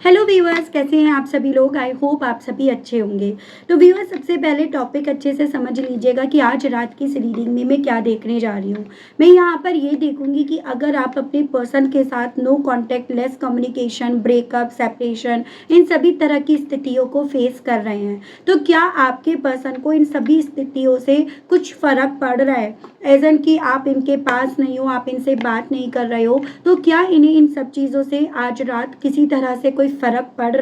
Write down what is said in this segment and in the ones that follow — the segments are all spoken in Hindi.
हेलो व्यूअर्स, कैसे हैं आप सभी लोग। आई होप आप सभी अच्छे होंगे। तो व्यूअर्स, सबसे पहले टॉपिक अच्छे से समझ लीजिएगा कि आज रात की इस रीडिंग में मैं क्या देखने जा रही हूँ। मैं यहाँ पर ये देखूंगी कि अगर आप अपने पर्सन के साथ no contact, less communication, breakup, separation, इन सभी तरह की स्थितियों को फेस कर रहे हैं तो क्या आपके पर्सन को इन सभी स्थितियों से कुछ फर्क पड़ रहा है। एजन कि आप इनके पास नहीं हो, आप इनसे बात नहीं कर रहे हो, तो क्या इन्हें इन सब चीज़ों से आज रात किसी तरह से कोई फर्क पड़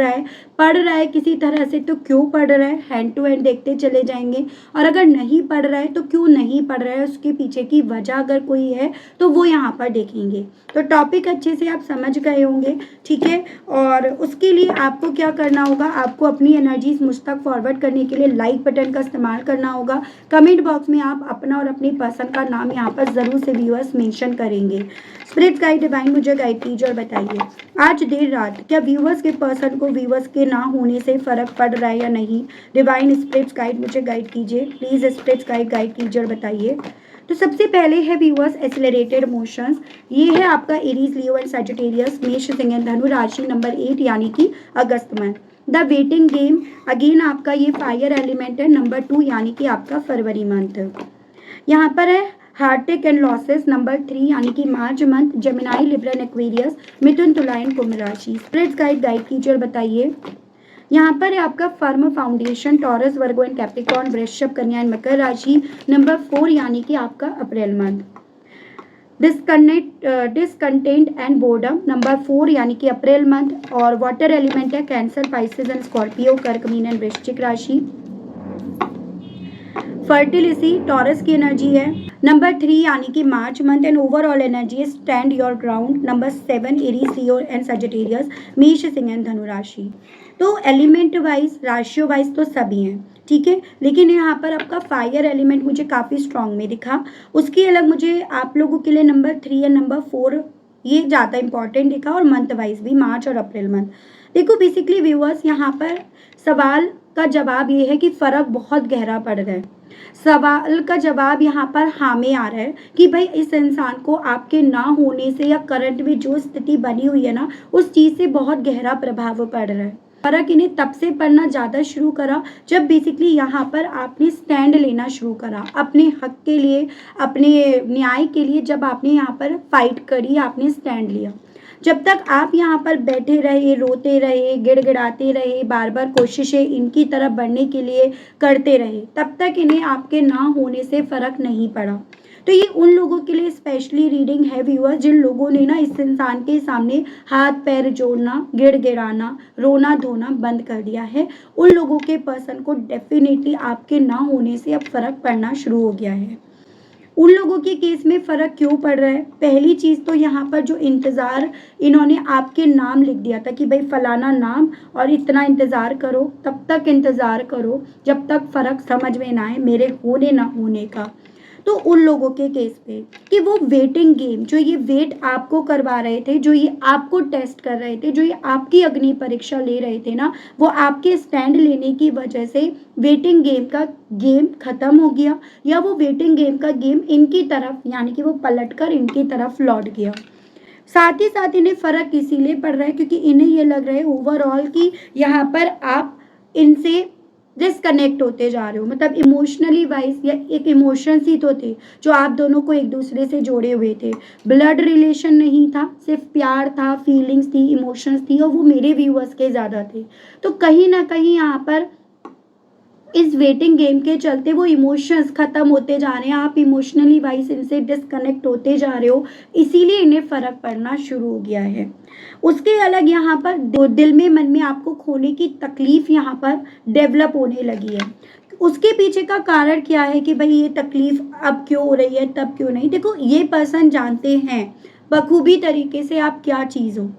रहा है किसी तरह से, तो क्यों पड़ रहा है, हैंड टू हैंड देखते चले जाएंगे। और अगर नहीं पड़ रहा है तो क्यों नहीं पड़ रहा है, उसके पीछे की वजह अगर कोई है तो वो यहाँ पर देखेंगे। तो टॉपिक अच्छे से आप समझ गए होंगे, ठीक है। और उसके लिए आपको क्या करना होगा, आपको अपनी एनर्जीज मुझ तक फॉरवर्ड करने के लिए लाइक बटन का इस्तेमाल करना होगा। कमेंट बॉक्स में आप अपना और अपनी पर्सन का नाम यहाँ पर जरूर से व्यूअर्स मेंशन करेंगे। स्पिरिट गाइड डिवाइन मुझे गाइड कीजिए और बताइए आज देर रात क्या व्यूअर्स के पर्सन को व्यूअर्स के ना होने से फर्क पड़ रहा है या नहीं। डिवाइन स्पिरिट गाइड मुझे गाइड कीजिए, प्लीज स्पिरिट गाइड कीजिए और बताइए। तो सबसे पहले है व्यूअर्स एक्सेलरेटेड इमोशंस। ये है आपका एरीज, लियो एंड सजिटेरियस, मेष, सिंह एंड धनु, राशि नंबर 8 यानी कि अगस्त month. The waiting game, again आपका ये फायर एलिमेंट है, नंबर 2 यानी कि आपका फरवरी मंथ। यहाँ पर है हार्टेक एंड लॉसेस, नंबर 3 यानी कि March month, Gemini, Libra and Aquarius, Mithun, Tula and कुंभ राशि। स्पिरिट गाइड कीजिए और बताइए। यहाँ पर है आपका firm foundation, taurus, Virgo and Capricorn, वृषभ, कन्या एंड मकर राशि, नंबर 4 यानी कि आपका April month. Discontent and boredom, number 4 यानी कि अप्रैल मंथ। और वाटर एलिमेंट है कैंसर, पाइसेस एंड स्कॉर्पियो, कर्क, मीन एंड वृश्चिक राशि। फर्टिलिटी टॉरस की एनर्जी है, नंबर 3 यानी कि March month. And overall energy stand your ground, number 7 Aries, Leo and Sagittarius, मेष, सिंह एंड धनु राशि। तो एलिमेंट वाइज, राशियों वाइज तो सभी हैं, ठीक है, लेकिन यहाँ पर आपका फायर एलिमेंट मुझे काफ़ी स्ट्रांग में दिखा। उसके अलग मुझे आप लोगों के लिए नंबर 3 या नंबर 4 ये ज़्यादा इंपॉर्टेंट दिखा, और मंथ वाइज भी मार्च और अप्रैल मंथ। देखो बेसिकली व्यूअर्स, यहाँ पर सवाल का जवाब ये है कि फ़र्क बहुत गहरा पड़ रहा है। सवाल का जवाब यहाँ पर हाँ में आ रहा है कि भाई इस इंसान को आपके ना होने से या करंट में जो स्थिति बनी हुई है ना, उस चीज़ से बहुत गहरा प्रभाव पड़ रहा है। फर्क इन्हें तब से पड़ना ज़्यादा शुरू करा जब बेसिकली यहाँ पर आपने स्टैंड लेना शुरू करा अपने हक के लिए, अपने न्याय के लिए। जब आपने यहाँ पर फाइट करी, आपने स्टैंड लिया। जब तक आप यहाँ पर बैठे रहे, रोते रहे, गिड़गिड़ाते रहे, बार बार कोशिशें इनकी तरफ बढ़ने के लिए करते रहे, तब तक इन्हें आपके ना होने से फर्क नहीं पड़ा। तो ये उन लोगों के लिए स्पेशली रीडिंग है व्यूअर्स, जिन लोगों ने ना इस इंसान के सामने हाथ पैर जोड़ना, गिड़गिड़ाना, रोना धोना बंद कर दिया है। उन लोगों के पर्सन को डेफिनेटली आपके ना होने से अब फर्क पड़ना शुरू हो गया है। उन लोगों के केस में फ़र्क क्यों पड़ रहा है, पहली चीज़ तो यहाँ पर जो इंतज़ार इन्होंने आपके नाम लिख दिया था कि भाई फलाना नाम और इतना इंतज़ार करो, तब तक इंतज़ार करो जब तक फ़र्क समझ में ना आए मेरे होने ना होने का। तो उन लोगों के केस पे कि वो वेटिंग गेम, जो ये वेट आपको करवा रहे थे, जो ये आपको टेस्ट कर रहे थे, जो ये आपकी अग्नि परीक्षा ले रहे थे ना, वो आपके स्टैंड लेने की वजह से वेटिंग गेम का गेम खत्म हो गया, या वो वेटिंग गेम का गेम इनकी तरफ यानी कि वो पलटकर इनकी तरफ लौट गया। साथ ही साथ इन्हें फ़र्क इसीलिए पड़ रहा है क्योंकि इन्हें ये लग रहा है ओवरऑल कि यहाँ पर आप इनसे डिसकनेक्ट होते जा रहे हो, मतलब इमोशनली वाइज, या एक इमोशंस ही तो थे जो आप दोनों को एक दूसरे से जोड़े हुए थे। ब्लड रिलेशन नहीं था, सिर्फ प्यार था, फीलिंग्स थी, इमोशंस थी, और वो मेरे व्यूअर्स के ज़्यादा थे। तो कहीं ना कहीं यहाँ पर इस वेटिंग गेम के चलते वो इमोशंस खत्म होते जा रहे हैं, आप इमोशनली वाइज इनसे डिस्कनेक्ट होते जा रहे हो, इसीलिए इन्हें फ़र्क पड़ना शुरू हो गया है। उसके अलग यहाँ पर दिल में, मन में आपको खोने की तकलीफ यहाँ पर डेवलप होने लगी है। उसके पीछे का कारण क्या है कि भाई ये तकलीफ अब क्यों हो रही है, तब क्यों नहीं। देखो ये पर्सन जानते हैं बखूबी तरीके से आप क्या चीज़ हो।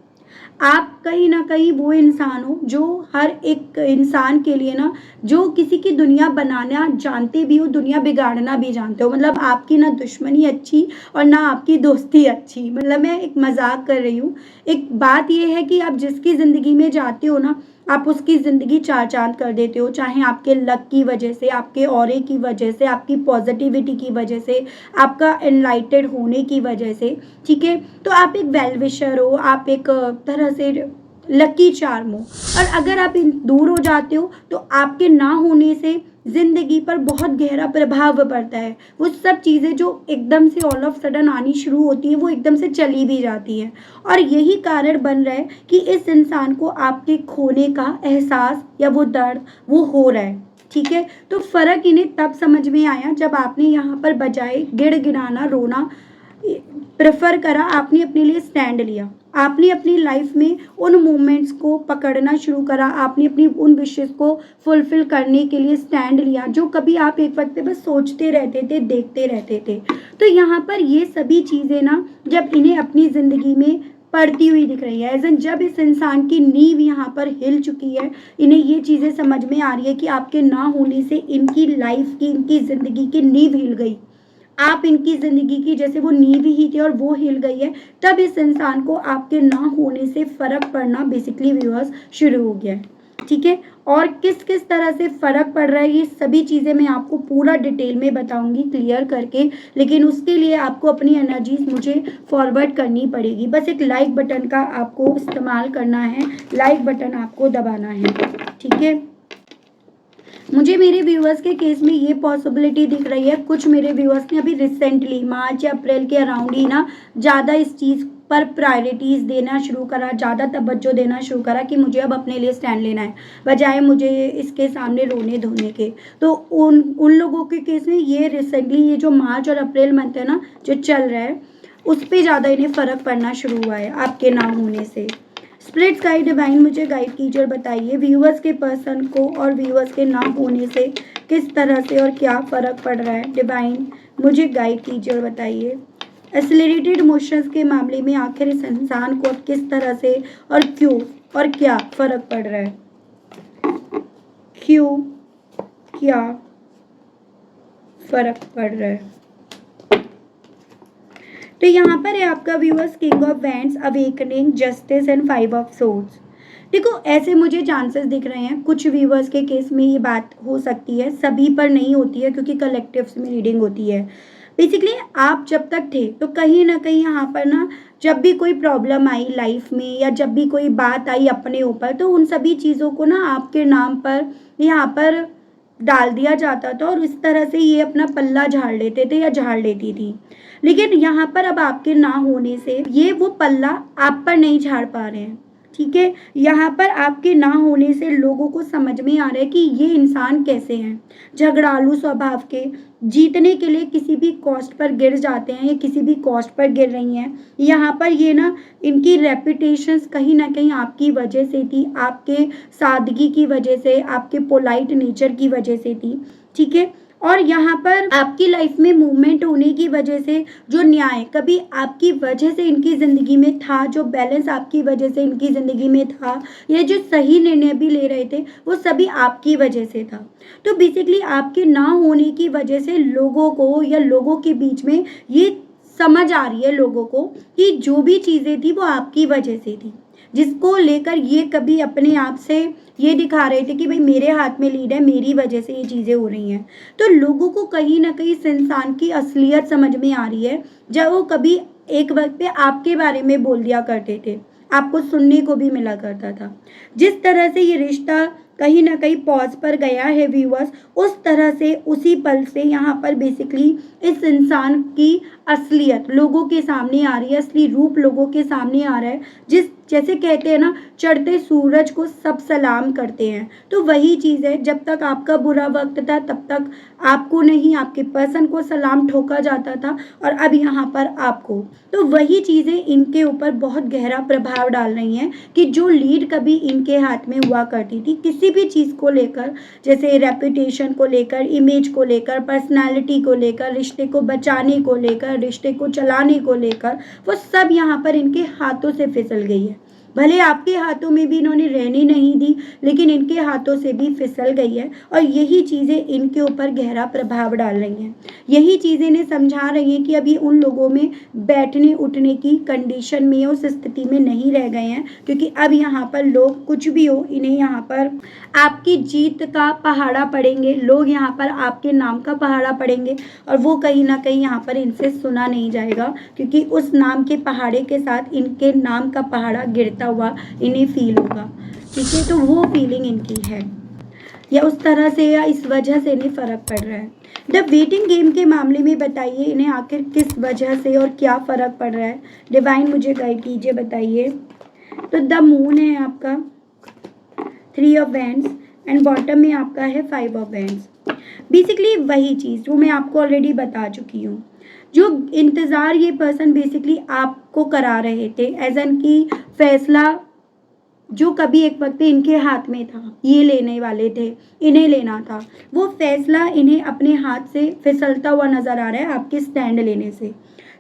आप कहीं ना कहीं वो इंसान हो जो हर एक इंसान के लिए ना, जो किसी की दुनिया बनाना जानते भी हो, दुनिया बिगाड़ना भी जानते हो। मतलब आपकी ना दुश्मनी अच्छी और ना आपकी दोस्ती अच्छी, मतलब मैं एक मजाक कर रही हूँ। एक बात ये है कि आप जिसकी ज़िंदगी में जाते हो ना, आप उसकी ज़िंदगी चार चांद कर देते हो, चाहे आपके लक की वजह से, आपके ऑरे की वजह से, आपकी पॉजिटिविटी की वजह से, आपका एनलाइटेड होने की वजह से, ठीक है। तो आप एक वेल विशर हो, आप एक तरह से लकी चार्म हो। और अगर आप दूर हो जाते हो तो आपके ना होने से ज़िंदगी पर बहुत गहरा प्रभाव पड़ता है। वो सब चीज़ें जो एकदम से ऑल ऑफ सडन आनी शुरू होती है वो एकदम से चली भी जाती हैं। और यही कारण बन रहा है कि इस इंसान को आपके खोने का एहसास या वो दर्द वो हो रहा है। ठीक है, तो फ़र्क इन्हें तब समझ में आया जब आपने यहाँ पर बजाय गिड़गिड़ाना रोना प्रेफर करा, आपने अपने लिए स्टैंड लिया। आपने अपनी लाइफ में उन मोमेंट्स को पकड़ना शुरू करा, आपने अपनी उन विशेस को फुलफिल करने के लिए स्टैंड लिया जो कभी आप एक वक्त पे बस सोचते रहते थे, देखते रहते थे। तो यहाँ पर ये सभी चीज़ें ना जब इन्हें अपनी ज़िंदगी में पड़ती हुई दिख रही है, एज एन जब इस इंसान की नींव यहाँ पर हिल चुकी है, इन्हें ये चीज़ें समझ में आ रही है कि आपके ना होने से इनकी लाइफ की, इनकी ज़िंदगी की नींव हिल गई। आप इनकी ज़िंदगी की जैसे वो नींव ही थी और वो हिल गई है, तब इस इंसान को आपके ना होने से फ़र्क पड़ना बेसिकली व्यूअर्स शुरू हो गया है। ठीक है, और किस किस तरह से फ़र्क पड़ रहा है ये सभी चीज़ें मैं आपको पूरा डिटेल में बताऊंगी क्लियर करके, लेकिन उसके लिए आपको अपनी एनर्जीज मुझे फॉरवर्ड करनी पड़ेगी। बस एक लाइक बटन का आपको इस्तेमाल करना है, लाइक बटन आपको दबाना है। ठीक है, मुझे मेरे व्यूअर्स के केस में ये पॉसिबिलिटी दिख रही है, कुछ मेरे व्यूअर्स ने अभी रिसेंटली मार्च या अप्रैल के अराउंड ही ना ज़्यादा इस चीज़ पर प्रायोरिटीज़ देना शुरू करा, ज़्यादा तवज्जो देना शुरू करा कि मुझे अब अपने लिए स्टैंड लेना है, बजाय मुझे इसके सामने रोने धोने के। तो उन लोगों के केस में ये रिसेंटली ये जो मार्च और अप्रैल मंथ है ना जो चल रहा है, उस पर ज़्यादा इन्हें फ़र्क पड़ना शुरू हुआ है आपके ना होने से। स्पिरिट्स गाइड डिवाइन मुझे गाइड कीजिए और बताइए व्यूअर्स के पर्सन को और व्यूअर्स के ना होने से किस तरह से और क्या फ़र्क पड़ रहा है। डिवाइन मुझे गाइड कीजिए और बताइए एक्सेलरेटेड मोशंस के मामले में आखिर इस इंसान को अब किस तरह से और क्यों और क्या फ़र्क पड़ रहा है, क्यों क्या फ़र्क पड़ रहा है। तो यहाँ पर है आपका viewers king of wands, awakening, justice and 5 of swords. देखो ऐसे मुझे चांसेस दिख रहे हैं, कुछ व्यूअर्स के केस में ये बात हो सकती है, सभी पर नहीं होती है क्योंकि कलेक्टिव्स में रीडिंग होती है। बेसिकली आप जब तक थे तो कहीं ना कहीं यहाँ पर ना जब भी कोई प्रॉब्लम आई लाइफ में या जब भी कोई बात आई अपने ऊपर, तो उन सभी चीज़ों को ना आपके नाम पर यहाँ पर डाल दिया जाता था और इस तरह से ये अपना पल्ला झाड़ लेते थे या झाड़ लेती थी। लेकिन यहाँ पर अब आपके ना होने से ये वो पल्ला आप पर नहीं झाड़ पा रहे हैं। ठीक है, यहाँ पर आपके ना होने से लोगों को समझ में आ रहा है कि ये इंसान कैसे हैं, झगड़ालू स्वभाव के, जीतने के लिए किसी भी कॉस्ट पर गिर जाते हैं या किसी भी कॉस्ट पर गिर रही हैं। यहाँ पर ये ना इनकी रेपुटेशंस कहीं ना कहीं आपकी वजह से थी, आपके सादगी की वजह से, आपके पोलाइट नेचर की वजह से थी। ठीक है, और यहाँ पर आपकी लाइफ में मूवमेंट होने की वजह से जो न्याय कभी आपकी वजह से इनकी ज़िंदगी में था, जो बैलेंस आपकी वजह से इनकी ज़िंदगी में था, या जो सही निर्णय भी ले रहे थे वो सभी आपकी वजह से था। तो बेसिकली आपके ना होने की वजह से लोगों को या लोगों के बीच में ये समझ आ रही है लोगों को कि जो भी चीज़ें थी वो आपकी वजह से थी, जिसको लेकर ये कभी अपने आप से ये दिखा रहे थे कि भाई मेरे हाथ में लीड है, मेरी वजह से ये चीज़ें हो रही हैं। तो लोगों को कहीं ना कहीं इस इंसान की असलियत समझ में आ रही है, जब वो कभी एक वक्त पे आपके बारे में बोल दिया करते थे, आपको सुनने को भी मिला करता था। जिस तरह से ये रिश्ता कहीं ना कहीं पॉज पर गया है व्यूअर्स, उस तरह से उसी पल से यहाँ पर बेसिकली इस इंसान की असलियत लोगों के सामने आ रही है, असली रूप लोगों के सामने आ रहा है। जिस जैसे कहते हैं ना चढ़ते सूरज को सब सलाम करते हैं, तो वही चीज़ है, जब तक आपका बुरा वक्त था तब तक आपको नहीं आपके पर्सन को सलाम ठोका जाता था और अब यहाँ पर आपको। तो वही चीज़ें इनके ऊपर बहुत गहरा प्रभाव डाल रही हैं कि जो लीड कभी इनके हाथ में हुआ करती थी किसी भी चीज़ को लेकर, जैसे रेपुटेशन को लेकर, इमेज को लेकर, पर्सनालिटी को लेकर, रिश्ते को बचाने को लेकर, रिश्ते को चलाने को लेकर, वो सब यहाँ पर इनके हाथों से फिसल गई है। भले आपके हाथों में भी इन्होंने रहने नहीं दी, लेकिन इनके हाथों से भी फिसल गई है और यही चीज़ें इनके ऊपर गहरा प्रभाव डाल रही हैं। यही चीज़ें इन्हें समझा रही हैं कि अभी उन लोगों में बैठने उठने की कंडीशन में, उस स्थिति में नहीं रह गए हैं, क्योंकि अब यहाँ पर लोग कुछ भी हो, इन्हें यहाँ पर आपकी जीत का पहाड़ा पड़ेंगे, लोग यहाँ पर आपके नाम का पहाड़ा पड़ेंगे और वो कहीं ना कहीं यहाँ पर इनसे सुना नहीं जाएगा, क्योंकि उस नाम के पहाड़े के साथ इनके नाम का पहाड़ा गिरता ऐसा हुआ इन्हें फील होगा, ठीक है। तो वो फीलिंग इनकी है, या उस तरह से या इस वजह से इन्हें फ़र्क पड़ रहा है। द वेटिंग गेम के मामले में बताइए इन्हें आखिर किस वजह से और क्या फ़र्क पड़ रहा है। डिवाइन मुझे गाइड कीजिए, बताइए। तो द मून है आपका 3 ऑफ वैंड्स एंड बॉटम में आपका है 5 ऑफ वैंड्स। बेसिकली वही चीज़ जो मैं आपको ऑलरेडी बता चुकी हूँ, जो इंतज़ार ये पर्सन बेसिकली आपको करा रहे थे, एज एन की फैसला जो कभी एक वक्त पे इनके हाथ में था, ये लेने वाले थे, इन्हें लेना था, वो फैसला इन्हें अपने हाथ से फिसलता हुआ नज़र आ रहा है आपके स्टैंड लेने से।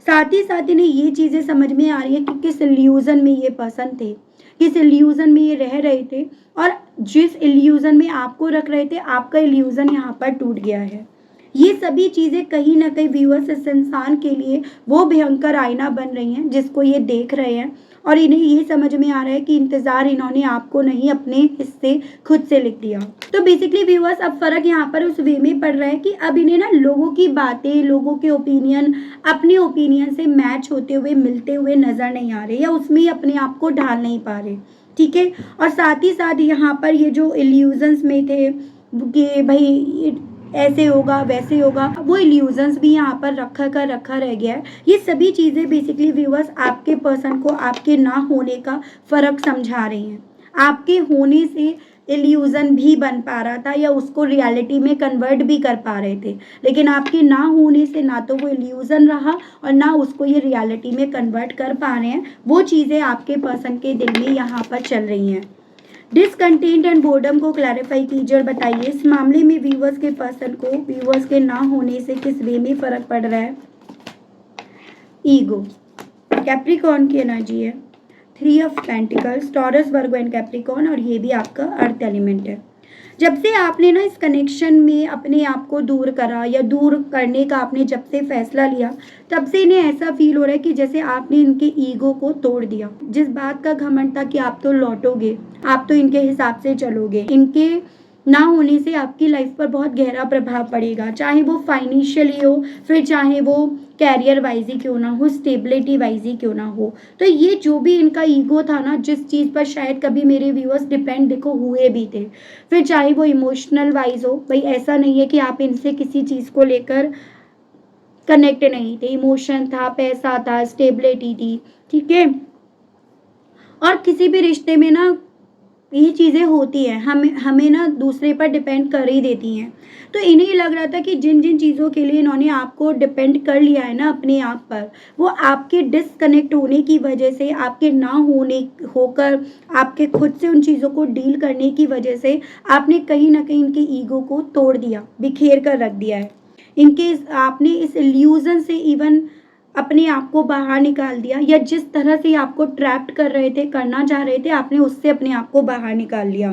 साथ ही साथ इन्हें ये चीज़ें समझ में आ रही है कि किस इल्यूज़न में ये पर्सन थे, किस इल्यूज़न में ये रह रहे थे, और जिस इल्यूज़न में आपको रख रहे थे, आपका इल्यूज़न यहाँ पर टूट गया है। ये सभी चीज़ें कहीं ना कहीं व्यूअर्स इस इंसान के लिए वो भयंकर आईना बन रही हैं जिसको ये देख रहे हैं, और इन्हें ये समझ में आ रहा है कि इंतज़ार इन्होंने आपको नहीं अपने हिस्से खुद से लिख दिया। तो बेसिकली व्यूअर्स अब फ़र्क यहाँ पर उस वे में पड़ रहा है कि अब इन्हें ना लोगों की बातें, लोगों के ओपिनियन अपने ओपिनियन से मैच होते हुए, मिलते हुए नज़र नहीं आ रहे, या उसमें ही अपने आप को ढाल नहीं पा रहे, ठीक है। और साथ ही साथ यहाँ पर ये जो इल्यूजन्स में थे कि भाई ऐसे होगा वैसे होगा, वो इल्यूजन्स भी यहाँ पर रखा रह गया है। ये सभी चीज़ें बेसिकली व्यूअर्स आपके पर्सन को आपके ना होने का फ़र्क समझा रही हैं। आपके होने से इल्यूज़न भी बन पा रहा था, या उसको रियलिटी में कन्वर्ट भी कर पा रहे थे, लेकिन आपके ना होने से ना तो वो इल्यूज़न रहा और ना उसको ये रियलिटी में कन्वर्ट कर पा रहे हैं। वो चीज़ें आपके पर्सन के दिल में यहाँ पर चल रही हैं। डिसकंटेंट एंड बोर्डम को क्लैरिफाई कीजिए और बताइए इस मामले में व्यूअर्स के पर्सन को व्यूअर्स के ना होने से किस वे में फ़र्क पड़ रहा है। ईगो, कैप्रिकॉर्न की एनर्जी है, 3 of pentacles, taurus, Virgo and Capricorn, और ये भी आपका अर्थ एलिमेंट है। जब से आपने ना इस कनेक्शन में अपने आप को दूर करा, या दूर करने का आपने जब से फैसला लिया, तब से इन्हें ऐसा फील हो रहा है कि जैसे आपने इनके ईगो को तोड़ दिया। जिस बात का घमंड था कि आप तो लौटोगे, आप तो इनके हिसाब से चलोगे, इनके ना होने से आपकी लाइफ पर बहुत गहरा प्रभाव पड़ेगा, चाहे वो फाइनेंशियली हो, फिर चाहे वो कैरियर वाइज ही क्यों ना हो, स्टेबिलिटी वाइज ही क्यों ना हो। तो ये जो भी इनका ईगो था ना, जिस चीज़ पर शायद कभी मेरे व्यूअर्स डिपेंड देखो हुए भी थे, फिर चाहे वो इमोशनल वाइज हो, भाई ऐसा नहीं है कि आप इनसे किसी चीज़ को लेकर कनेक्ट नहीं थे, इमोशन था, पैसा था, स्टेबिलिटी थी, ठीक है। और किसी भी रिश्ते में ना ये चीज़ें होती हैं, हमें ना दूसरे पर डिपेंड कर ही देती हैं। तो इन्हें लग रहा था कि जिन जिन चीज़ों के लिए इन्होंने आपको डिपेंड कर लिया है ना अपने आप पर, वो आपके डिसकनेक्ट होने की वजह से, आपके ना होने होकर, आपके खुद से उन चीज़ों को डील करने की वजह से आपने कहीं ना कहीं इनके ईगो को तोड़ दिया, बिखेर कर रख दिया है। इनके आपने इस इल्यूज़न से इवन अपने आप को बाहर निकाल दिया, या जिस तरह से आपको ट्रैप्ड कर रहे थे, करना चाह रहे थे, आपने उससे अपने आप को बाहर निकाल लिया।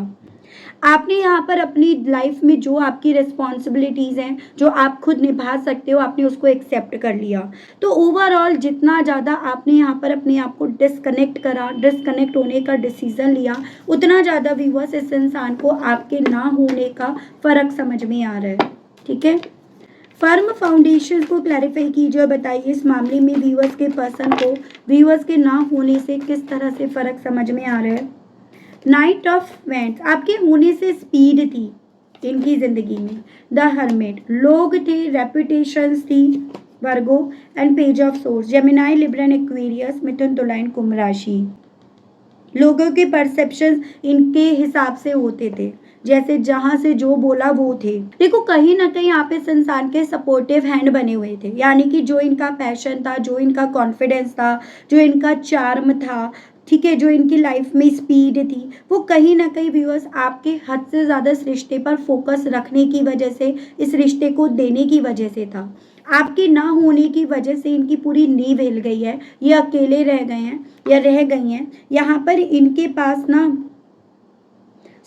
आपने यहाँ पर अपनी लाइफ में जो आपकी रिस्पॉन्सिबिलिटीज़ हैं, जो आप खुद निभा सकते हो, आपने उसको एक्सेप्ट कर लिया। तो ओवरऑल जितना ज़्यादा आपने यहाँ पर अपने आप को डिसकनेक्ट करा, डिसकनेक्ट होने का डिसीज़न लिया, उतना ज़्यादा व्यूअर्स इस इंसान को आपके ना होने का फ़र्क समझ में आ रहा है, ठीक है। फर्म फाउंडेशन को क्लैरिफाई कीजिए और बताइए इस मामले में व्यूअर्स के पर्सन को व्यूअर्स के ना होने से किस तरह से फ़र्क समझ में आ रहा है। नाइट ऑफ वेंट्स, आपके होने से स्पीड थी इनकी ज़िंदगी में, द हर्मिट, लोग थे, रेपुटेशंस थी, Virgo and page of source, Gemini, Libra and Aquarius, Mithun, Tula and कुंभ राशि। लोगों के परसेप्शन इनके हिसाब से होते थे, जैसे जहाँ से जो बोला वो थे। देखो कहीं ना कहीं आप इस इंसान के सपोर्टिव हैंड बने हुए थे, यानी कि जो इनका पैशन था, जो इनका कॉन्फिडेंस था, जो इनका चार्म था, ठीक है, जो इनकी लाइफ में स्पीड थी, वो कहीं ना कहीं व्यूअर्स आपके हद से ज़्यादा इस रिश्ते पर फोकस रखने की वजह से, इस रिश्ते को देने की वजह से था। आपके ना होने की वजह से इनकी पूरी नींव हिल गई है, ये अकेले रह गए हैं या रह गई हैं। यहाँ पर इनके पास ना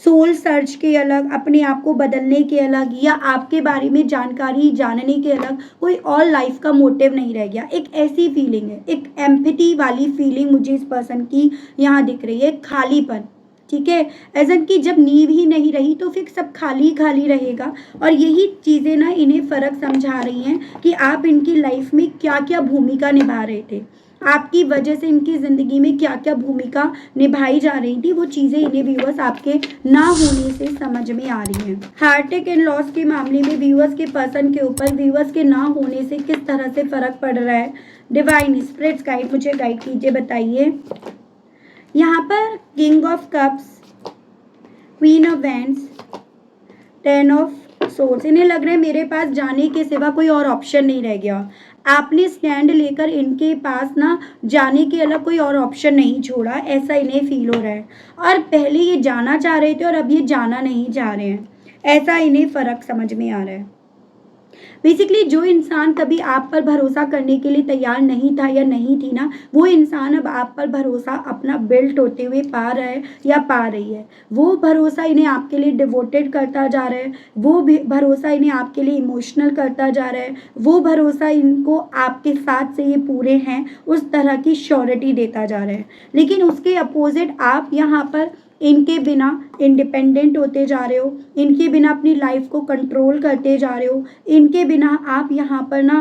सोल सर्च के अलग, अपने आप को बदलने के अलग, या आपके बारे में जानकारी जानने के अलग कोई और लाइफ का मोटिव नहीं रह गया। एक ऐसी फीलिंग है, एक एम्पैथी वाली फीलिंग मुझे इस पर्सन की यहाँ दिख रही है, खालीपन, ठीक है। एजन की जब नींव ही नहीं रही तो फिर सब खाली खाली रहेगा। और यही चीज़ें ना इन्हें फ़र्क समझा रही हैं कि आप इनकी लाइफ में क्या क्या भूमिका निभा रहे थे। आपकी वजह से इनकी ज़िंदगी में क्या क्या भूमिका निभाई जा रही थी, वो चीज़ें इन्हें व्यूअर्स आपके ना होने से समझ में आ रही हैं। हार्ट एंड लॉस के मामले में व्यूअर्स के पर्सन के ऊपर व्यूअर्स के ना होने से किस तरह से फर्क पड़ रहा है, डिवाइन स्पिरिट्स गाइड मुझे गाइड कीजिए, बताइए। यहाँ पर king of cups, queen of wands, 10 of swords. इन्हें लग रहा है मेरे पास जाने के सिवा कोई और ऑप्शन नहीं रह गया। आपने स्टैंड लेकर इनके पास ना जाने के अलग कोई और ऑप्शन नहीं छोड़ा, ऐसा इन्हें फील हो रहा है। और पहले ये जाना चाह रहे थे और अब ये जाना नहीं चाह रहे हैं, ऐसा इन्हें फ़र्क समझ में आ रहा है। बेसिकली जो इंसान कभी आप पर भरोसा करने के लिए तैयार नहीं था या नहीं थी ना, वो इंसान अब आप पर भरोसा अपना बिल्ट होते हुए पा रहा है या पा रही है। वो भरोसा इन्हें आपके लिए डिवोटेड करता जा रहा है, वो भी भरोसा इन्हें आपके लिए इमोशनल करता जा रहा है, वो भरोसा इनको आपके साथ से ये पूरे हैं उस तरह की श्योरिटी देता जा रहा है। लेकिन उसके अपोजिट आप यहाँ पर इनके बिना इंडिपेंडेंट होते जा रहे हो, इनके बिना अपनी लाइफ को कंट्रोल करते जा रहे हो, इनके बिना आप यहाँ पर ना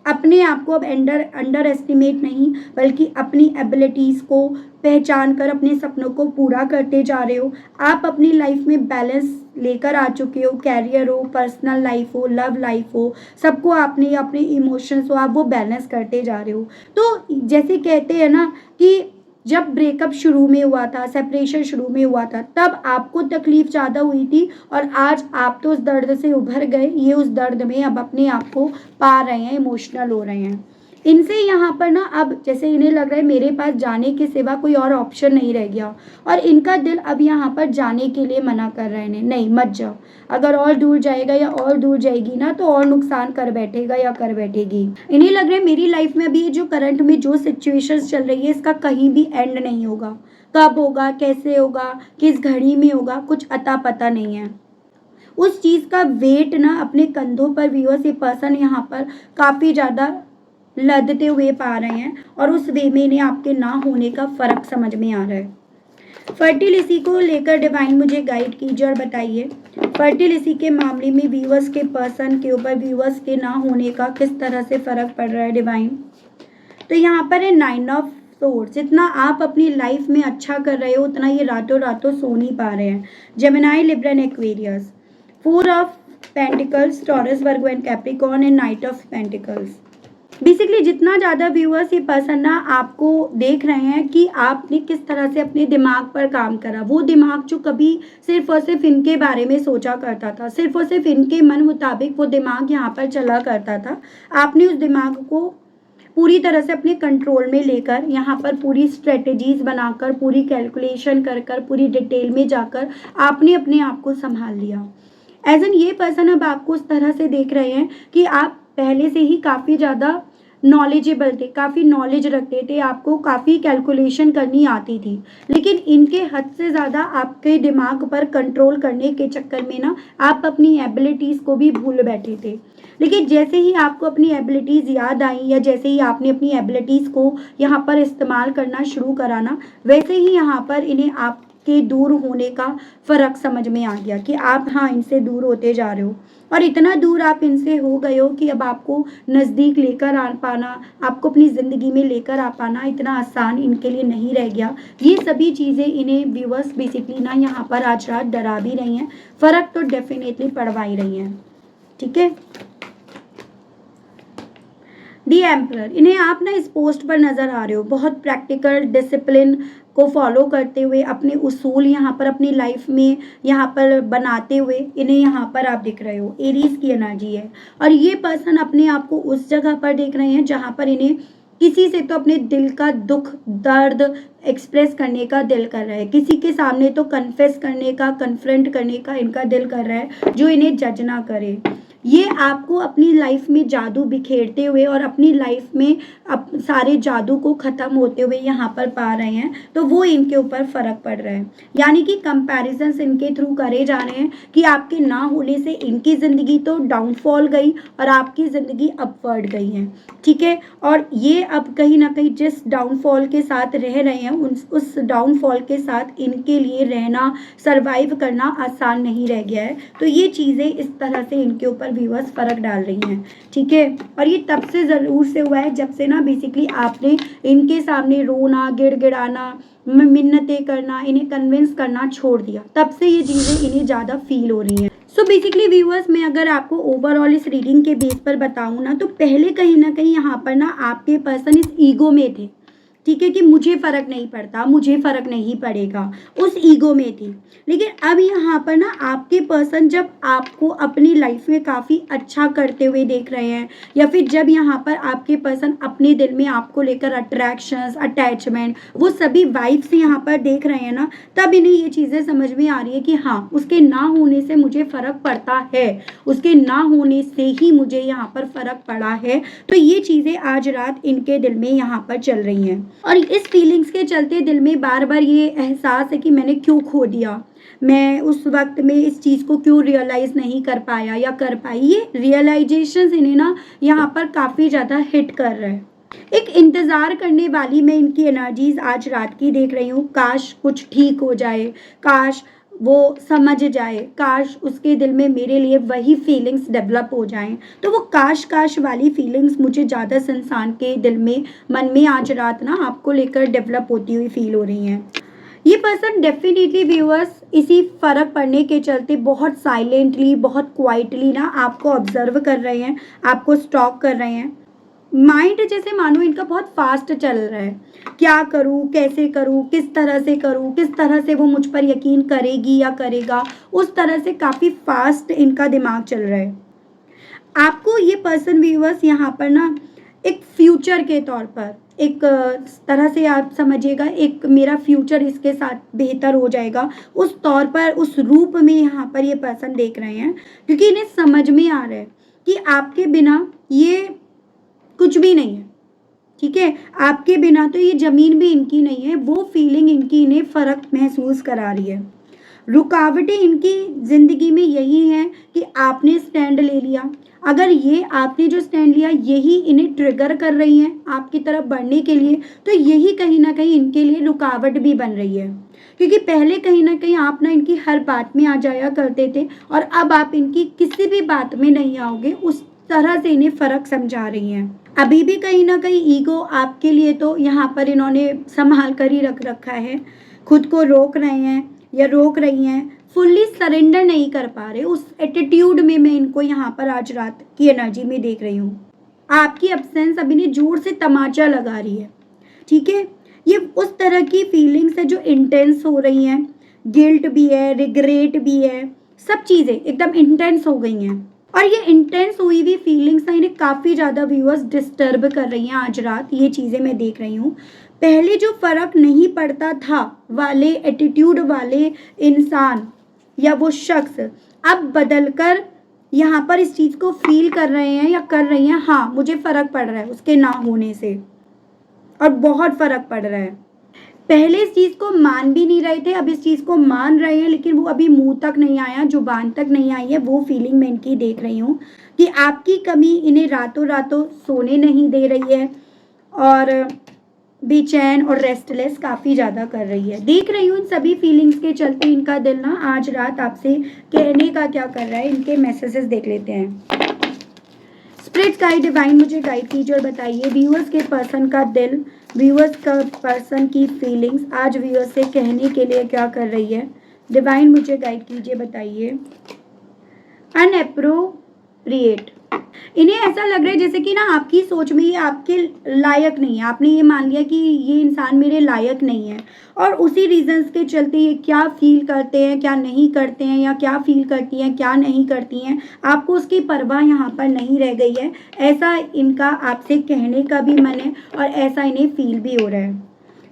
अपने आप को अब अंडर एस्टिमेट नहीं बल्कि अपनी एबिलिटीज़ को पहचान कर अपने सपनों को पूरा करते जा रहे हो। आप अपनी लाइफ में बैलेंस लेकर आ चुके हो, कैरियर हो, पर्सनल लाइफ हो, लव लाइफ हो, सबको आपने अपने इमोशंस हो, आप वो बैलेंस करते जा रहे हो। तो जैसे कहते हैं ना कि जब ब्रेकअप शुरू में हुआ था, सेपरेशन शुरू में हुआ था, तब आपको तकलीफ ज़्यादा हुई थी और आज आप तो उस दर्द से उभर गए, ये उस दर्द में अब अपने आप को पा रहे हैं, इमोशनल हो रहे हैं। इनसे यहाँ पर ना अब जैसे इन्हें लग रहा है मेरे पास जाने के सिवा कोई और ऑप्शन नहीं रह गया और इनका दिल अब यहाँ पर जाने के लिए मना कर रहा है इन्हें, नहीं मत जाओ, अगर और दूर जाएगा या और दूर जाएगी ना तो और नुकसान कर बैठेगा या कर बैठेगी। इन्हें लग रहा है मेरी लाइफ में अभी जो करंट में जो सिचुएशंस चल रही है इसका कहीं भी एंड नहीं होगा, कब होगा, कैसे होगा, किस घड़ी में होगा, कुछ अता पता नहीं है। उस चीज़ का वेट ना अपने कंधों पर व्यूअर्स ये पर्सन यहाँ पर काफ़ी ज़्यादा लदते हुए पा रहे हैं और उस वे में इन्हें आपके ना होने का फ़र्क समझ में आ रहा है। फर्टिलिटी को लेकर डिवाइन मुझे गाइड कीजिए और बताइए फर्टिलिटी के मामले में व्यूअर्स के पर्सन के ऊपर व्यूअर्स के ना होने का किस तरह से फ़र्क पड़ रहा है डिवाइन। तो यहाँ पर है 9 ऑफ सोर्ड्स। जितना आप अपनी लाइफ में अच्छा कर रहे हो उतना ये रातों रातों सो नहीं पा रहे हैं। Gemini, Libra and Aquarius. 4 of pentacles, taurus, Virgo and Capricorn and night of pentacles. Basically जितना ज़्यादा व्यूअर्स ये पर्सन ना आपको देख रहे हैं कि आपने किस तरह से अपने दिमाग पर काम करा, वो दिमाग जो कभी सिर्फ और सिर्फ इनके बारे में सोचा करता था, सिर्फ और सिर्फ इनके मन मुताबिक वो दिमाग यहाँ पर चला करता था, आपने उस दिमाग को पूरी तरह से अपने कंट्रोल में लेकर यहाँ पर पूरी स्ट्रेटजीज बनाकर, पूरी कैलकुलेशन कर कर, पूरी डिटेल में जाकर आपने अपने आप को संभाल लिया। एज एन ये पर्सन अब आपको उस तरह से देख रहे हैं कि आप पहले से ही काफ़ी ज़्यादा नॉलेजेबल थे, काफ़ी नॉलेज रखते थे, आपको काफ़ी कैलकुलेशन करनी आती थी, लेकिन इनके हद से ज़्यादा आपके दिमाग पर कंट्रोल करने के चक्कर में ना आप अपनी एबिलिटीज़ को भी भूल बैठे थे। लेकिन जैसे ही आपको अपनी एबिलिटीज़ याद आई या जैसे ही आपने अपनी एबिलिटीज़ को यहाँ पर इस्तेमाल करना शुरू करा ना, वैसे ही यहाँ पर इन्हें आपके दूर होने का फ़र्क समझ में आ गया कि आप हाँ इनसे दूर होते जा रहे हो और इतना दूर आप इनसे हो गए हो कि अब आपको नज़दीक लेकर आ पाना, आपको अपनी ज़िंदगी में लेकर आ पाना इतना आसान इनके लिए नहीं रह गया। ये सभी चीज़ें इन्हें व्यूअर्स बेसिकली ना यहाँ पर आज रात डरा भी रही हैं, फ़र्क तो डेफिनेटली पड़वा ही रही हैं। ठीक है, दी एम्परर। इन्हें आप ना इस पोस्ट पर नज़र आ रहे हो, बहुत प्रैक्टिकल डिसिप्लिन को फॉलो करते हुए अपने उसूल यहाँ पर अपनी लाइफ में यहाँ पर बनाते हुए इन्हें यहाँ पर आप दिख रहे हो। एरीज की एनर्जी है और ये पर्सन अपने आप को उस जगह पर देख रहे हैं जहाँ पर इन्हें किसी से तो अपने दिल का दुख दर्द एक्सप्रेस करने का दिल कर रहा है, किसी के सामने तो कन्फेस करने का, कन्फ्रंट करने का इनका दिल कर रहा है जो इन्हें जज ना करे। ये आपको अपनी लाइफ में जादू बिखेरते हुए और अपनी लाइफ में अब सारे जादू को ख़त्म होते हुए यहाँ पर पा रहे हैं, तो वो इनके ऊपर फ़र्क पड़ रहा है। यानी कि कंपैरिजन्स इनके थ्रू करे जा रहे हैं कि आपके ना होने से इनकी ज़िंदगी तो डाउनफॉल गई और आपकी ज़िंदगी अपवर्ड गई है। ठीक है, और ये अब कहीं ना कहीं जिस डाउनफॉल के साथ रह रहे हैं उस डाउनफॉल के साथ इनके लिए रहना, सर्वाइव करना आसान नहीं रह गया है। तो ये चीज़ें इस तरह से इनके ऊपर व्यूअर्स फ़र्क डाल रही हैं, ठीक है। और ये तब से ज़रूर से हुआ है जब से ना बेसिकली आपने इनके सामने रोना, गिड़गिड़ाना, मिन्नतें करना, इन्हें कन्विंस करना छोड़ दिया, तब से ये चीज़ें इन्हें ज़्यादा फील हो रही हैं। सो बेसिकली व्यूअर्स, मैं अगर आपको ओवरऑल इस रीडिंग के बेस पर बताऊँ ना, तो पहले कहीं ना कहीं यहाँ पर ना आपके पर्सन इस ईगो में थे, ठीक है, कि मुझे फ़र्क नहीं पड़ता, मुझे फ़र्क नहीं पड़ेगा, उस ईगो में थी। लेकिन अब यहाँ पर ना आपके पर्सन जब आपको अपनी लाइफ में काफ़ी अच्छा करते हुए देख रहे हैं, या फिर जब यहाँ पर आपके पर्सन अपने दिल में आपको लेकर अट्रैक्शंस, अटैचमेंट, वो सभी वाइब्स यहाँ पर देख रहे हैं ना, तब इन्हें ये चीज़ें समझ में आ रही है कि हाँ, उसके ना होने से मुझे फ़र्क पड़ता है, उसके ना होने से ही मुझे यहाँ पर फ़र्क पड़ा है। तो ये चीज़ें आज रात इनके दिल में यहाँ पर चल रही हैं, और इस फीलिंग्स के चलते दिल में बार बार ये एहसास है कि मैंने क्यों खो दिया, मैं उस वक्त में इस चीज़ को क्यों रियलाइज़ नहीं कर पाया या कर पाई। ये रियलाइजेशंस इन्हें ना यहाँ पर काफ़ी ज़्यादा हिट कर रहा है। एक इंतज़ार करने वाली मैं इनकी एनर्जीज आज रात की देख रही हूँ। काश कुछ ठीक हो जाए, काश वो समझ जाए, काश उसके दिल में मेरे लिए वही फीलिंग्स डेवलप हो जाएं। तो वो काश काश वाली फीलिंग्स मुझे ज़्यादा इंसान के दिल में, मन में आज रात ना आपको लेकर डेवलप होती हुई फील हो रही हैं। ये पर्सन डेफिनेटली व्यूअर्स इसी फ़र्क पड़ने के चलते बहुत साइलेंटली, बहुत क्वाइटली ना आपको ऑब्जर्व कर रहे हैं, आपको स्टॉक कर रहे हैं। माइंड जैसे मानो इनका बहुत फास्ट चल रहा है, क्या करूँ, कैसे करूँ, किस तरह से करूँ, किस तरह से वो मुझ पर यकीन करेगी या करेगा, उस तरह से काफ़ी फास्ट इनका दिमाग चल रहा है। आपको ये पर्सन व्यूअर्स यहाँ पर ना एक फ्यूचर के तौर पर, एक तरह से आप समझिएगा, एक मेरा फ्यूचर इसके साथ बेहतर हो जाएगा, उस तौर पर, उस रूप में यहाँ पर ये पर्सन देख रहे हैं। क्योंकि इन्हें समझ में आ रहा है कि आपके बिना ये कुछ भी नहीं है, ठीक है, आपके बिना तो ये ज़मीन भी इनकी नहीं है। वो फीलिंग इनकी इन्हें फ़र्क महसूस करा रही है। रुकावटें इनकी ज़िंदगी में यही हैं कि आपने स्टैंड ले लिया। अगर ये आपने जो स्टैंड लिया यही इन्हें ट्रिगर कर रही हैं आपकी तरफ बढ़ने के लिए, तो यही कहीं ना कहीं इनके लिए रुकावट भी बन रही है। क्योंकि पहले कहीं ना कहीं आप ना इनकी हर बात में आ जाया करते थे, और अब आप इनकी किसी भी बात में नहीं आओगे, उस तरह से इन्हें फ़र्क समझा रही हैं। अभी भी कहीं ना कहीं ईगो आपके लिए तो यहाँ पर इन्होंने संभाल कर ही रख रखा है, खुद को रोक रहे हैं या रोक रही हैं, फुल्ली सरेंडर नहीं कर पा रहे। उस एटीट्यूड में मैं इनको यहाँ पर आज रात की एनर्जी में देख रही हूँ। आपकी एब्सेंस अभी ने जोर से तमाचा लगा रही है, ठीक है। ये उस तरह की फीलिंग्स है जो इंटेंस हो रही हैं, गिल्ट भी है, रिग्रेट भी है, सब चीज़ें एकदम इंटेंस हो गई हैं। और ये इंटेंस हुई हुई फीलिंग्स ना इन्हें काफ़ी ज़्यादा व्यूअर्स डिस्टर्ब कर रही हैं आज रात, ये चीज़ें मैं देख रही हूँ। पहले जो फ़र्क नहीं पड़ता था वाले एटीट्यूड वाले इंसान या वो शख्स, अब बदल कर यहाँ पर इस चीज़ को फील कर रहे हैं या कर रही हैं, हाँ मुझे फ़र्क पड़ रहा है उसके ना होने से, और बहुत फ़र्क पड़ रहा है। पहले इस चीज़ को मान भी नहीं रहे थे, अब इस चीज़ को मान रहे हैं, लेकिन वो अभी मुंह तक नहीं आया, जुबान तक नहीं आई है। वो फीलिंग मैं इनकी देख रही हूँ कि आपकी कमी इन्हें रातों रातों सोने नहीं दे रही है, और बेचैन और रेस्टलेस काफ़ी ज़्यादा कर रही है। देख रही हूँ इन सभी फीलिंग्स के चलते इनका दिल ना आज रात आपसे कहने का क्या कर रहा है। इनके मैसेजेस देख लेते हैं। स्पिरिट गाइड डिवाइन मुझे गाइड कीजिए और बताइए व्यूअर्स के पर्सन का दिल, व्यूअर्स का पर्सन की फीलिंग्स आज व्यूअर्स से कहने के लिए क्या कर रही है। डिवाइन मुझे गाइड कीजिए, बताइए। अनएप्रोप्रिएट, इन्हें ऐसा लग रहा है जैसे कि ना आपकी सोच में ये आपके लायक नहीं है। आपने ये मान लिया कि ये इंसान मेरे लायक नहीं है, और उसी रीजंस के चलते ये क्या फील करते हैं, क्या नहीं करते हैं, या क्या फील करती हैं, क्या नहीं करती हैं, आपको उसकी परवाह यहाँ पर नहीं रह गई है। ऐसा इनका आपसे कहने का भी मन है, और ऐसा इन्हें फील भी हो रहा है।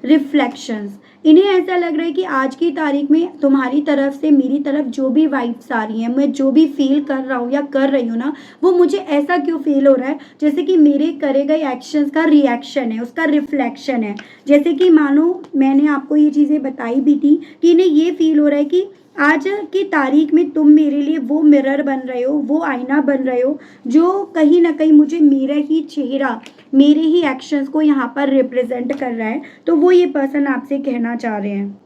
रिफ्लेक्शंस, इन्हें ऐसा लग रहा है कि आज की तारीख में तुम्हारी तरफ से मेरी तरफ जो भी वाइब्स आ रही हैं, मैं जो भी फील कर रहा हूँ या कर रही हूँ ना, वो मुझे ऐसा क्यों फील हो रहा है जैसे कि मेरे करे गए एक्शंस का रिएक्शन है, उसका रिफ्लेक्शन है। जैसे कि मानो मैंने आपको ये चीज़ें बताई भी थी कि इन्हें ये फील हो रहा है कि आज की तारीख में तुम मेरे लिए वो मिरर बन रहे हो, वो आईना बन रहे हो, जो कहीं ना कहीं मुझे मेरा ही चेहरा, मेरे ही एक्शंस को यहाँ पर रिप्रेजेंट कर रहा है। तो वो ये पर्सन आपसे कहना चाह रहे हैं।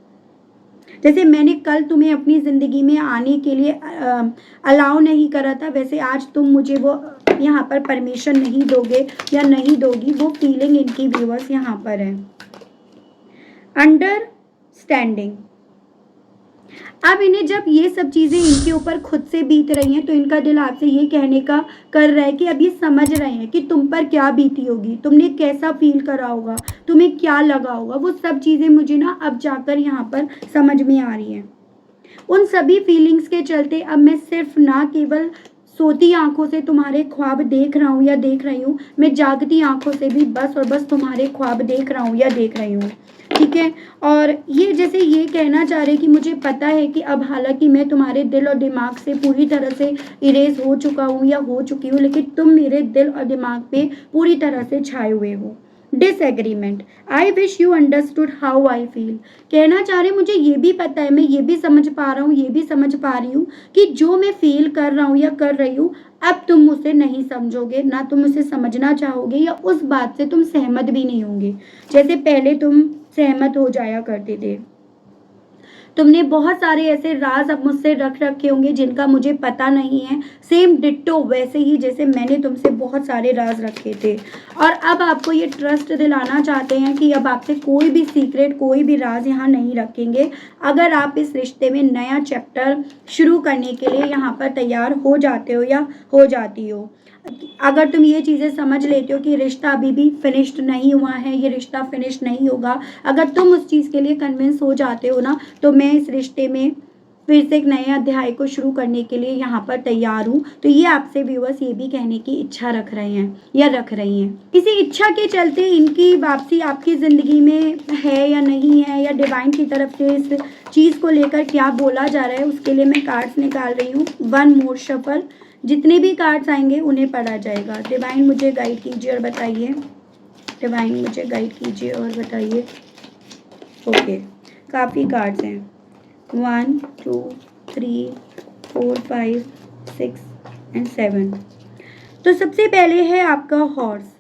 जैसे मैंने कल तुम्हें अपनी ज़िंदगी में आने के लिए अलाउ नहीं करा था, वैसे आज तुम मुझे वो यहाँ पर परमिशन नहीं दोगे या नहीं दोगी, वो फीलिंग इनकी व्यूअर्स यहाँ पर है। अंडरस्टैंडिंग, अब इन्हें जब ये सब चीज़ें इनके ऊपर खुद से बीत रही हैं तो इनका दिल आपसे ये कहने का कर रहा है कि अब ये समझ रहे हैं कि तुम पर क्या बीती होगी, तुमने कैसा फील करा होगा, तुम्हें क्या लगा होगा, वो सब चीज़ें मुझे ना अब जाकर यहाँ पर समझ में आ रही हैं। उन सभी फीलिंग्स के चलते अब मैं सिर्फ ना केवल सोती आंखों से तुम्हारे ख्वाब देख रहा हूँ या देख रही हूँ, मैं जागती आंखों से भी बस और बस तुम्हारे ख्वाब देख रहा हूँ या देख रही हूँ। ठीक है, और ये जैसे ये कहना चाह रहे कि मुझे पता है कि अब हालांकि मैं तुम्हारे दिल और दिमाग से पूरी तरह से इरेज हो चुका हूँ या हो चुकी हूँ, लेकिन तुम मेरे दिल और दिमाग पे पूरी तरह से छाए हुए हो। Disagreement, I wish you understood how I feel, कहना चाह रहे मुझे ये भी पता है, मैं ये भी समझ पा रहा हूँ, ये भी समझ पा रही हूँ कि जो मैं फील कर रहा हूँ या कर रही हूँ, अब तुम उसे नहीं समझोगे, ना तुम उसे समझना चाहोगे या उस बात से तुम सहमत भी नहीं होंगे जैसे पहले तुम सहमत हो जाया करते थे। तुमने बहुत सारे ऐसे राज अब मुझसे रख रखे होंगे जिनका मुझे पता नहीं है, सेम डिट्टो वैसे ही जैसे मैंने तुमसे बहुत सारे राज रखे थे। और अब आपको ये ट्रस्ट दिलाना चाहते हैं कि अब आपसे कोई भी सीक्रेट, कोई भी राज यहाँ नहीं रखेंगे। अगर आप इस रिश्ते में नया चैप्टर शुरू करने के लिए यहाँ पर तैयार हो जाते हो या हो जाती हो, अगर तुम ये चीज़ें समझ लेते हो कि रिश्ता अभी भी फिनिश्ड नहीं हुआ है, ये रिश्ता फिनिश नहीं होगा, अगर तुम उस चीज़ के लिए कन्विंस हो जाते हो ना, तो मैं इस रिश्ते में फिर से एक नए अध्याय को शुरू करने के लिए यहाँ पर तैयार हूँ। तो ये आपसे व्यूअर्स ये भी कहने की इच्छा रख रहे हैं या रख रही हैं। किसी इच्छा के चलते इनकी वापसी आपकी ज़िंदगी में है या नहीं है, या डिवाइन की तरफ से इस चीज़ को लेकर क्या बोला जा रहा है, उसके लिए मैं कार्ड्स निकाल रही हूँ। वन मोर शफल, जितने भी कार्ड्स आएंगे उन्हें पढ़ा जाएगा। डिवाइन मुझे गाइड कीजिए और बताइए, डिवाइन मुझे गाइड कीजिए और बताइए। ओके, काफ़ी कार्ड्स हैं, 1 2 3 4 5 6 एंड 7। तो सबसे पहले है आपका हॉर्स।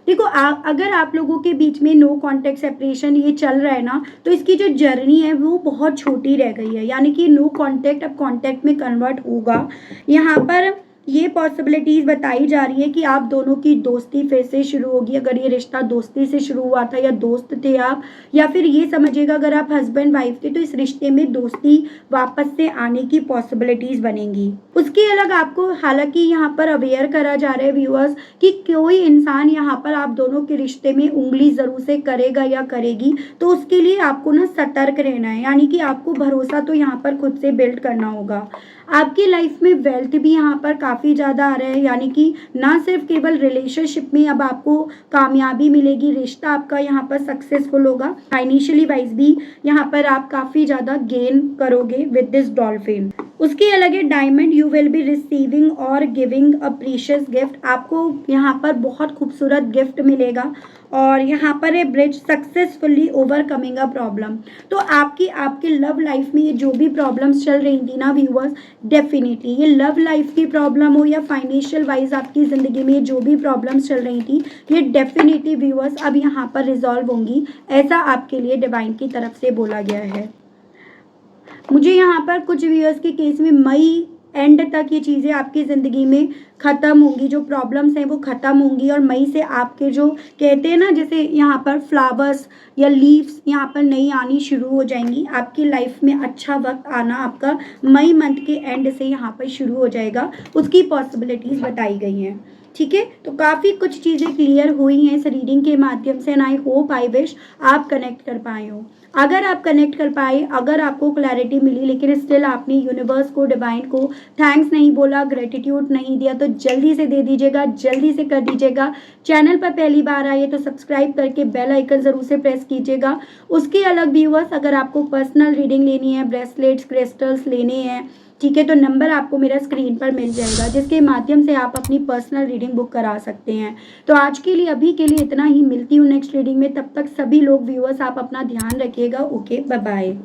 देखो, अगर आप लोगों के बीच में नो कॉन्टेक्ट सेपरेशन ये चल रहा है ना, तो इसकी जो जर्नी है वो बहुत छोटी रह गई है, यानी कि नो कॉन्टेक्ट अब कॉन्टेक्ट में कन्वर्ट होगा। यहाँ पर ये पॉसिबिलिटीज़ बताई जा रही है कि आप दोनों की दोस्ती फिर से शुरू होगी। अगर ये रिश्ता दोस्ती से शुरू हुआ था या दोस्त थे आप, या फिर ये समझिएगा अगर आप हस्बैंड वाइफ थे तो इस रिश्ते में दोस्ती वापस से आने की पॉसिबिलिटीज़ बनेंगी। उसके अलग आपको हालांकि यहाँ पर अवेयर करा जा रहा है व्यूअर्स कि कोई इंसान यहाँ पर आप दोनों के रिश्ते में उंगली ज़रूर से करेगा या करेगी, तो उसके लिए आपको ना सतर्क रहना है, यानी कि आपको भरोसा तो यहाँ पर खुद से बिल्ड करना होगा। आपकी लाइफ में वेल्थ भी यहाँ पर काफ़ी ज़्यादा आ रहा है, यानी कि ना सिर्फ केवल रिलेशनशिप में अब आपको कामयाबी मिलेगी, रिश्ता आपका यहाँ पर सक्सेसफुल होगा, फाइनेंशियली वाइज भी यहाँ पर आप काफ़ी ज़्यादा गेन करोगे विद दिस डॉल्फिन। उसके अलग है diamond, you will be receiving और गिविंग अ प्रीशियस गिफ्ट, आपको यहाँ पर बहुत खूबसूरत गिफ्ट मिलेगा। और यहाँ पर है bridge, successfully overcoming a problem. तो आपकी लव लाइफ में ये जो भी प्रॉब्लम्स चल रही थी ना व्यूअर्स, डेफिनेटली ये लव लाइफ की प्रॉब्लम हो या फाइनेंशियल वाइज आपकी ज़िंदगी में जो भी प्रॉब्लम्स चल रही थी, ये डेफिनेटली व्यूअर्स अब यहाँ पर रिजॉल्व होंगी, ऐसा आपके लिए डिवाइन की तरफ से बोला गया है। मुझे यहाँ पर कुछ व्यूअर्स के केस में मई एंड तक ये चीज़ें आपकी ज़िंदगी में ख़त्म होंगी, जो प्रॉब्लम्स हैं वो ख़त्म होंगी, और मई से आपके जो कहते हैं ना जैसे यहाँ पर फ्लावर्स या लीव्स यहाँ पर नई आनी शुरू हो जाएंगी। आपकी लाइफ में अच्छा वक्त आना आपका मई मंथ के एंड से यहाँ पर शुरू हो जाएगा, उसकी पॉसिबिलिटीज़ बताई गई हैं। ठीक है, तो काफ़ी कुछ चीज़ें क्लियर हुई हैं इस रीडिंग के माध्यम से, and I hope I wish आप कनेक्ट कर पाए हो। अगर आप कनेक्ट कर पाए, अगर आपको क्लैरिटी मिली, लेकिन स्टिल आपने यूनिवर्स को, डिवाइन को थैंक्स नहीं बोला, ग्रेटिट्यूड नहीं दिया, तो जल्दी से दे दीजिएगा, जल्दी से कर दीजिएगा। चैनल पर पहली बार आइए तो सब्सक्राइब करके बेल आइकन ज़रूर से प्रेस कीजिएगा। उसके अलग व्यूअर्स, अगर आपको पर्सनल रीडिंग लेनी है, ब्रेसलेट्स, क्रिस्टल्स लेने हैं, ठीक है, तो नंबर आपको मेरा स्क्रीन पर मिल जाएगा, जिसके माध्यम से आप अपनी पर्सनल रीडिंग बुक करा सकते हैं। तो आज के लिए, अभी के लिए इतना ही, मिलती हूँ नेक्स्ट रीडिंग में, तब तक सभी लोग व्यूअर्स आप अपना ध्यान रखिएगा। Okay, bye bye.